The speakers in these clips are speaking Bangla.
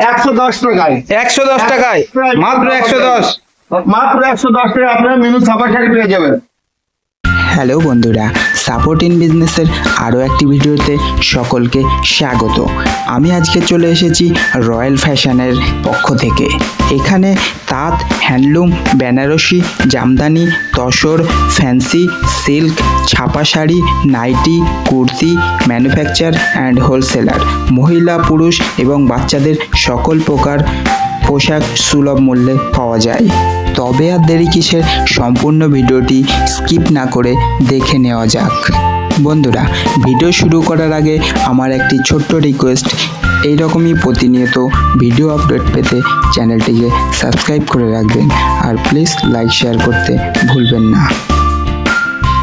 110 টাকায়। 110 টাকায় মাত্র 110। মাত্র 110 টাকায় আপনারা মিনু ছাপা শাড়ি পেয়ে যাবেন। হ্যালো বন্ধুরা, সাপোর্ট ইন বিজনেসের আরও একটি ভিডিওতে সকলকে স্বাগত। আমি আজকে চলে এসেছি রয়্যাল ফ্যাশনের পক্ষ থেকে। এখানে তাঁত, handloom, Banarasi, Jamdani, tussar, fancy, silk, ছাপা sari, nightie, kurti, manufacture and wholesaler, মহিলা, পুরুষ এবং বাচ্চাদের সকল প্রকার পোশাক সুলভ মূল্যে পাওয়া যায়। তবে আর দেরি কিসের, সম্পূর্ণ ভিডিওটি স্কিপ না করে দেখে নেওয়া যাক। বন্ধুরা, ভিডিও শুরু করার আগে আমার একটি ছোট্ট রিকোয়েস্ট, এইরকমই প্রতিনিয়ত ভিডিও আপডেট পেতে চ্যানেলটিকে সাবস্ক্রাইব করে রাখবেন আর প্লিজ লাইক শেয়ার করতে ভুলবেন না।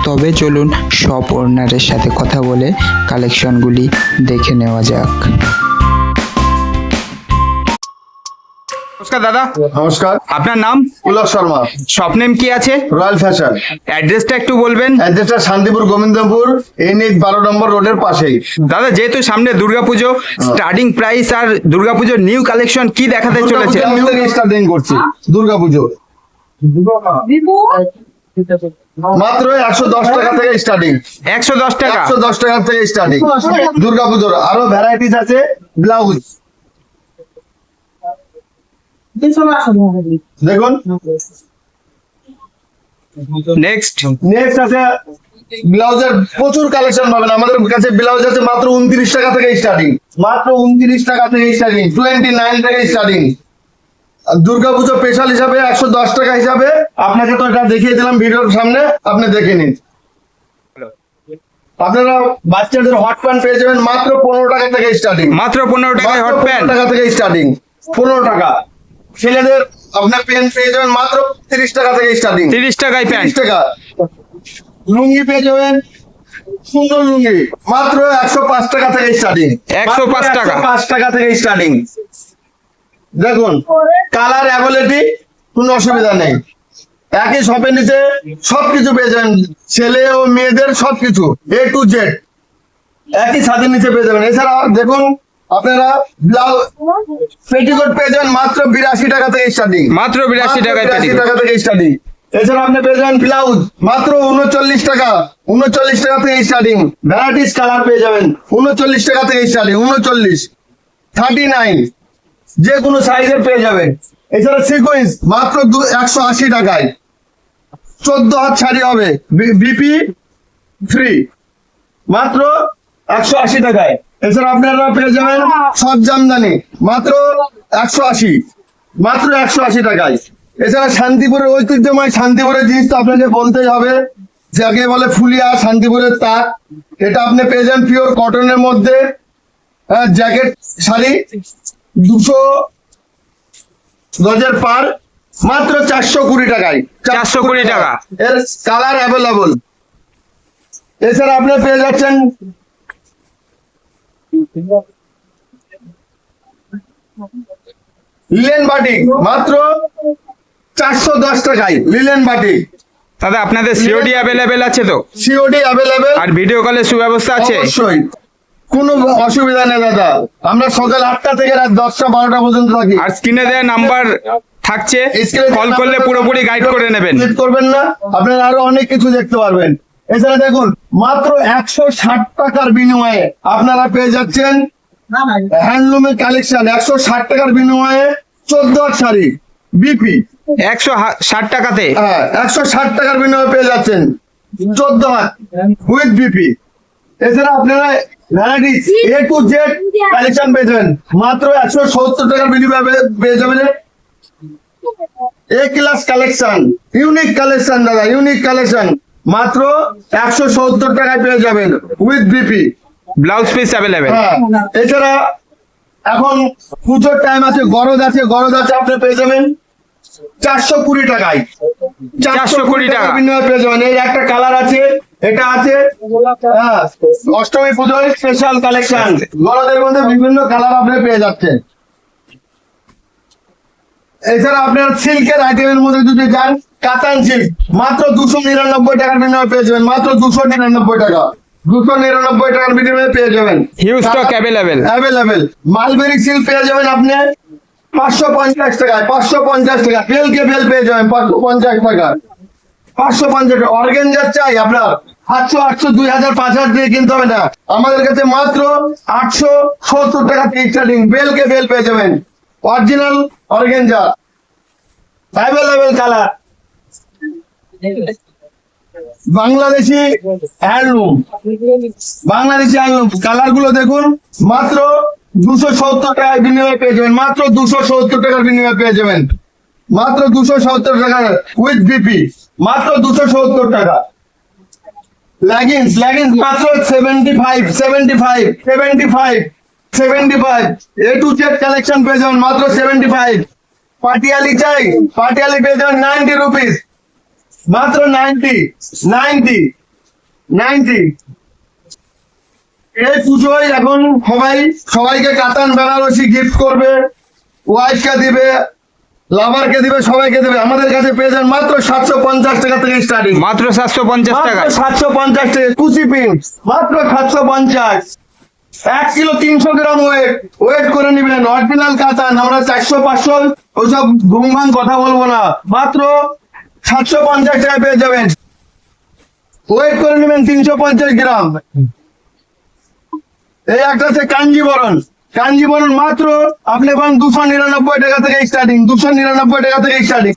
তবে চলুন শপ ওনারের সাথে কথা বলে কালেকশনগুলি দেখে নেওয়া যাক। নমস্কার দাদা। নমস্কার, আপনার নাম? পুলক শর্মা। শপ নেম কি আছে? Royal fashion. অ্যাড্রেসটা একটু বলবেন। অ্যাড্রেসটা শান্তিপুর গোবিন্দপুর, NH 12 নম্বর রোডের পাশেই। দাদা, যেহেতু সামনে দুর্গাপুজো, স্টার্টিং প্রাইস আর দুর্গাপুজোর নিউ কালেকশন কি দেখাতে চলেছে? স্টার্টিং করছি দুর্গাপুজো মাত্র 110 টাকা থেকে স্টার্টিং। 110 টাকা। 110 টাকা থেকে স্টার্টিং দুর্গাপুজোর। আরো ভ্যারাইটিস আছে। ব্লাউজ দেখুন। নেক্সট নেক্সট আছে ব্লাউজের প্রচুর কালেকশন পাবেন আমাদের কাছে। ব্লাউজ আছে মাত্র 29 টাকা থেকে স্টার্টিং। মাত্র 29 টাকা থেকে স্টার্টিং, 29 থেকে স্টার্টিং। দুর্গাপুজো স্পেশাল হিসাবে 110 টাকা হিসাবে আপনাকে তো এটা দেখিয়ে দিলাম ভিডিওর সামনে, আপনি দেখে নিন। আপনারা বাচ্চাদের হট প্যান্ট পেয়ে যাবেন মাত্র 15 টাকা থেকে স্টার্টিং। মাত্র 15 টাকায় হট প্যান্ট। 15 টাকা থেকে স্টার্টিং, 15 টাকা। ছেলেদের আপনার প্যান্ট পেয়ে যাবেন মাত্র 30 টাকা থেকে স্টার্টিং। 30 টাকায় প্যান্ট। 30 টাকা। লুঙ্গি পেয়ে যাবেন, সুন্দর লুঙ্গি মাত্র 105 টাকা থেকে স্টার্টিং। 105 টাকা। 105 টাকা থেকে স্টার্টিং। দেখুন, কালার অ্যাভেলেবিলিটি, কোনো অসুবিধা নেই। একই শপের নিচে সবকিছু পেয়ে যাবেন, ছেলে ও মেয়েদের সবকিছু A to Z একই ছাদের নিচে পেয়ে যাবেন। এছাড়া দেখুন, আপনারা ব্লাউজ পেটিকোট পেয়ে যাবেন মাত্র 82 টাকা থেকে স্টার্টিং। মাত্র 82 টাকায় 82 টাকা থেকে স্টার্টিং। এছাড়া আপনি পেয়ে যাবেন ব্লাউজ মাত্র 39 টাকা। 39 টাকা থেকে স্টার্টিং। ভ্যারাইটিস কালার পেয়ে যাবেন 39 টাকা থেকে স্টার্টিং। 39, 39 যে কোনো সাইজের পেয়ে যাবেন। এছাড়া সিকোয়েন্স মাত্র 180 টাকায় 14 হাত শাড়ি হবে, বিপি ফ্রি, মাত্র 180 টাকায়। এছাড়া আপনারা পেয়ে যাবেন সব জামদানি মাত্র 180, মাত্র 180 টাকায়। এছাড়া শান্তিপুরের ঐতিহ্যময় শান্তিপুরের জিনিস তো আপনাকে বলতেই হবে, যাকে বলে ফুলিয়া, শান্তিপুরের তাঁত। এটা আপনি পেয়ে যাবেন পিওর কটনের মধ্যে, জ্যাকেট শাড়ি 200 গজের পার, মাত্র 420 টাকায়। 420 টাকা। এর কালার অ্যাভেলেবল। এছাড়া আপনি পেয়ে যাচ্ছেন লিলেন বাটিক মাত্র 410 টাকায়। Linen batik. দাদা, আপনাদের সিওডি অ্যাভেলেবেল আছে তো? COD available. আর ভিডিও কলের সুব্যবস্থা আছে? অবশ্যই, কোনো অসুবিধা নেই দাদা। আমরা সকাল 8টা থেকে রাত 10টা 12টা পর্যন্ত থাকি। আর স্ক্রিনে দেওয়া নাম্বার থাকছে, কল করলে পুরোপুরি গাইড করে নেবেন। করবেন না, আপনারা আরো অনেক কিছু দেখতে পারবেন। এছাড়া দেখুন, মাত্র 160 টাকার বিনিময়ে আপনারা পেয়ে যাচ্ছেন হ্যান্ডলুমের কালেকশন। 160 টাকার বিনিময়ে 14 হাত শাড়ি, বিপি 160 টাকাতে। হ্যাঁ, 160 টাকার বিনিময়ে পেয়ে যাচ্ছেন 14 হাত উইথ বিপি। এছাড়া আপনারা varieties A to Z collection পেয়ে যাবেন মাত্র 170 টাকার বিনিময়ে পেয়ে যাবেন। A class collection, unique collection দাদা, ইউনিক কালেকশন মাত্র 170 টাকায় পেয়ে যাবেন with BP. Blouse piece available. হ্যাঁ, এছাড়া এখন পুজোর টাইম আছে, গরজ আছে, গরজ আছে আপনি পেয়ে যাবেন 420 টাকায়। 420 টাকা বিনিময়ে পেয়ে যাবেন। এই একটা কালার আছে, এটা আছে। হ্যাঁ, অষ্টমী পুজোর স্পেশাল কালেকশন, গরজের মধ্যে বিভিন্ন কালার আপনি পেয়ে যাচ্ছেন। এছাড়া আপনার সিল্কের আইটেমের মধ্যে যদি যান, কাতান সিল্ক মাত্র 299 টাকার বিনিময়ে পেয়ে যাবেন। মাত্র 299 টাকা। 299 টাকার বিনিময়ে পেয়ে যাবেন। Huge stock available. Mulberry silk পেয়ে যাবেন আপনি 550 টাকায়, 550 টাকা বেলকে বেল পেয়ে যাবেন 550 টাকা, 550 টাকা। অর্গানজার চাই আপনার 800 2000 5000 দিয়ে কিনতে হবে না, আমাদের কাছে মাত্র 870 টাকা থেকে স্টার্টিং, বেলকে বেল পেয়ে যাবেন original organza, available colour, Bangladeshi handloom, Bangladeshi handloom. Colour গুলো দেখুন, মাত্র 270 টাকায় বিনিময়ে পেয়ে যাবেন, মাত্র 270 টাকার বিনিময়ে পেয়ে যাবেন, মাত্র 270 টাকা উইথ বিপি, মাত্র 270 টাকা। লেগিংস মাত্র 75 এ টু জেড কালেকশন পেয়ে যাবেন মাত্র 75। পাটিয়ালি চাই, পাটিয়ালি পেয়ে যাবেন 90 রুপিস, মাত্র 90। এই পুজোয় এখন সবাইকে কাতান বেনারসি গিফট করবে, ওয়াইফকে দিবে, লাভারকে দিবে, সবাইকে দিবে। আমাদের কাছে পেয়ে যাবেন মাত্র 750 টাকা থেকে স্টার্টিং, মাত্র 750 টাকা। 750 টাকা। কুচি প্রিন্ট মাত্র 750, 1 কিলো 300 গ্রাম ওয়েট করে নিবেন, অরিজিনাল কাতান। আমরা 400 500 ওইসব ঘুমঘাম কথা বলবো না, মাত্র 750 টাকা পেয়ে যাবেন, ওয়েট করে নেবেন 350 গ্রাম। এই একটা হচ্ছে কাঞ্জিবরণ মাত্র আপনি পান 299 টাকা থেকে স্টার্টিং, 299 টাকা থেকে স্টার্টিং।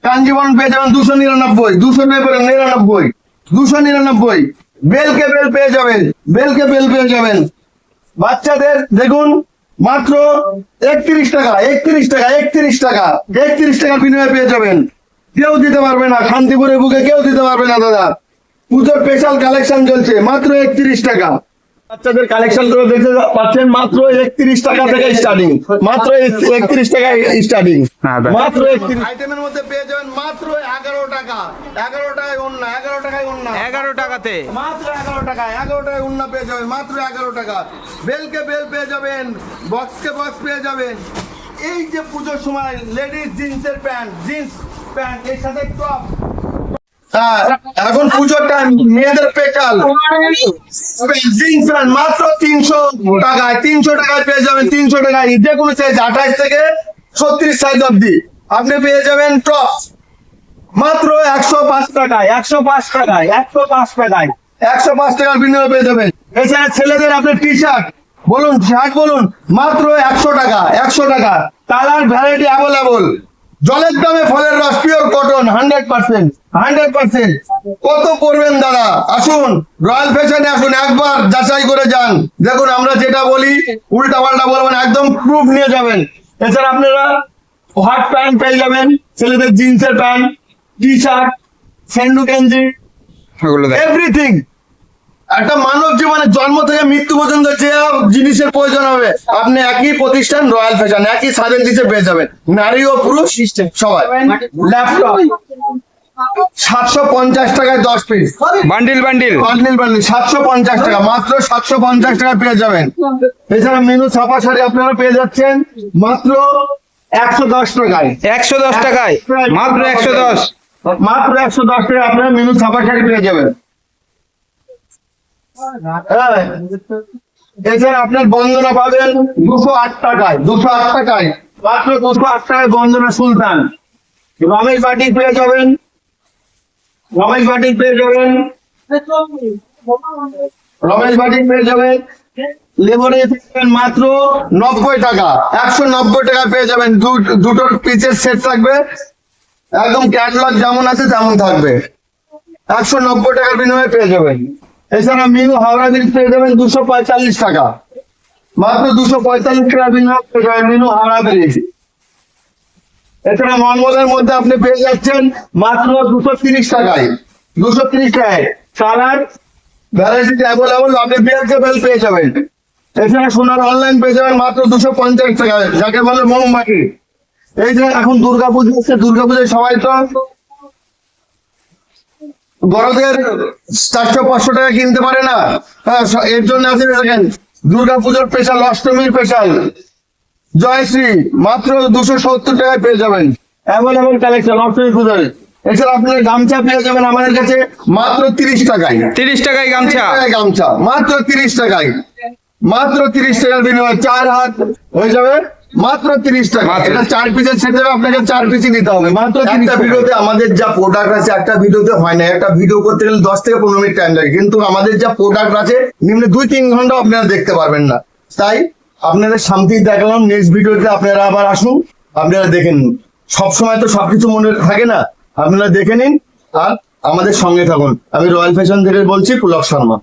কাঞ্জিবরণ পেয়ে যাবেন 299। বেলকে বেল পেয়ে যাবেন, বাচ্চাদের দেখুন মাত্র 31 টাকা বিনিময়ে পেয়ে যাবেন। কেউ দিতে পারবে না, শান্তিপুরের বুকে কেউ দিতে পারবে না দাদা। পুজোর স্পেশাল কালেকশন চলছে, মাত্র 31 টাকা। বাচ্চাদের কালেকশন করে দেখতে পাচ্ছেন, মাত্র 31 টাকা থেকে স্টার্টিং, মাত্র 31 টাকায় স্টার্টিং, মাত্র 31। আইটেমের মধ্যে পেয়ে যাবেন মাত্র 11 টাকা, 11 টাকায় ওন্না, 11 টাকায় ওন্না, 11 টাকাতে মাত্র 11 টাকায়, 11 টাকায় ওন্না পেয়ে যাবেন, মাত্র 11 টাকা। বেলকে বেল পেয়ে যাবেন, বক্সকে বক্স পেয়ে যাবেন। এই যে পুজোর সময় লেডিস জিন্স প্যান্ট এর সাথে টপ, হ্যাঁ এখন পুজোর টাইম, মেয়েদের স্পেশাল জিন্স প্যান্ট মাত্র 300 টাকায়, 300 টাকায় পেয়ে যাবেন, 300 টাকায় যে কোনো সাইজ 28 থেকে 36 সাইজ অব্দি আপনি পেয়ে যাবেন। টপ মাত্র 105 টাকায়, 105 টাকার বিনিময়ে পেয়ে যাবেন। এছাড়া ছেলেদের আপনি টি শার্ট বলুন, শার্ট বলুন, মাত্র 100 টাকা। কালার ভ্যারাইটি অ্যাভেলেবল, জলের দামে ফলের রস, পিওর কটন, 100%। কত করবেন দাদা? আসুন রয়্যাল ফ্যাশনে আসুন, একবার যাচাই করে যান, দেখুন আমরা যেটা বলি উল্টা পাল্টা বলবেন, একদম প্রুফ নিয়ে যাবেন। এছাড়া আপনারা হট প্যান্ট পেয়ে যাবেন, ছেলেদের জিন্সের প্যান্ট, টি শার্ট, স্যান্ডু গেঞ্জি, ওগুলো দেখ। এভরিথিং। একটা মানব জীবনে জন্ম থেকে মৃত্যু পর্যন্ত যে জিনিসের প্রয়োজন হবে, আপনি একই প্রতিষ্ঠান রয়্যাল ফ্যাশন, একই সাজেন দিতে পেয়ে যাবেন, নারী ও পুরুষ সবাই। ল্যাপটপ 750 টাকায় 10 পিস, বান্ডিল 750 টাকা, মাত্র 750 টাকা পেয়ে যাবেন। এছাড়া মেনু ছাপা শাড়ি আপনারা পেয়ে যাচ্ছেন মাত্র 110 টাকায়, 110 টাকায়, মাত্র 110। মাত্র 110 টাকায় আপনারা মেনু ছাপা শাড়ি পেয়ে যাবেন। হ্যাঁ, এছাড়া আপনার বন্দনা পাবেন 208 টাকায়, মাত্র 208 টাকায় বন্দনা সুলতান। রমেশ বাটিক পেয়ে যাবেন, লেবরে মাত্র 90 টাকা, 190 টাকা পেয়ে যাবেন। দুটোর পিসের সেট থাকবে, একদম ক্যাটালগ যেমন আছে তেমন থাকবে, 190 টাকার বিনিময়ে পেয়ে যাবেন। এছাড়া মিনু হাওড়া ব্রিজ পেয়ে যাবেন 245 টাকা, মাত্র 245 টাকা বিনিময়ে পেয়ে যাবেন মিনু হাওড়া ব্রিজ। এছাড়া মনমোদের মধ্যে আপনি পেয়ে যাচ্ছেন মাত্র 230 টাকায়, কালার ভ্যারাইটি অ্যাভেলেবল, আপনি বেলকে বেল পেয়ে যাবেন। এছাড়া সোনার অনলাইন পেয়ে যাবেন মাত্র 250 টাকায়, যাকে বলে মোমবাতি। এই যে এখন দুর্গাপুজো হচ্ছে, দুর্গাপুজোয় সবাই তো বড়দের 400-500 টাকা কিনতে পারে না, হ্যাঁ এর জন্য আছে দেখেন দুর্গাপুজোর স্পেশাল, অষ্টমীর স্পেশাল জয়শ্রী মাত্র 270 টাকায় পেয়ে যাবেন, অ্যাভেলেবল কালেকশন অষ্টমী পুজোয়। এছাড়া আপনার গামছা পেয়ে যাবেন আমাদের কাছে মাত্র 30 টাকায়, 30 টাকায় গামছা, মাত্র 30 টাকায়, মাত্র 30 টাকার বিনিময়ে 4 হাত হয়ে যাবে মাত্র 30 টাকা। মাত্র। এটা 4 পিসের সেট হবে, আপনাকে 4 পিসই নিতে হবে। মাত্র 30 একটা টাকা। ভিডিওতে আমাদের যা প্রোডাক্ট আছে একটা ভিডিওতে হয় না। একটা ভিডিও করতে গেলে 10 থেকে 15 মিনিট টাইম লাগে, কিন্তু আমাদের যা প্রোডাক্ট আছে নিম্নে 2-3 ঘন্টা আপনারা দেখতে পারবেন না। তাই আপনাদের শান্তি দেখালাম, নেক্সট ভিডিওতে আপনারা আবার আসুন, আপনারা দেখে নিন। সবসময় তো সবকিছু মনে থাকে না, আপনারা দেখে নিন আর আমাদের সঙ্গে থাকুন। আমি রয়্যাল ফ্যাশন থেকে বলছি, পুলক শর্মা।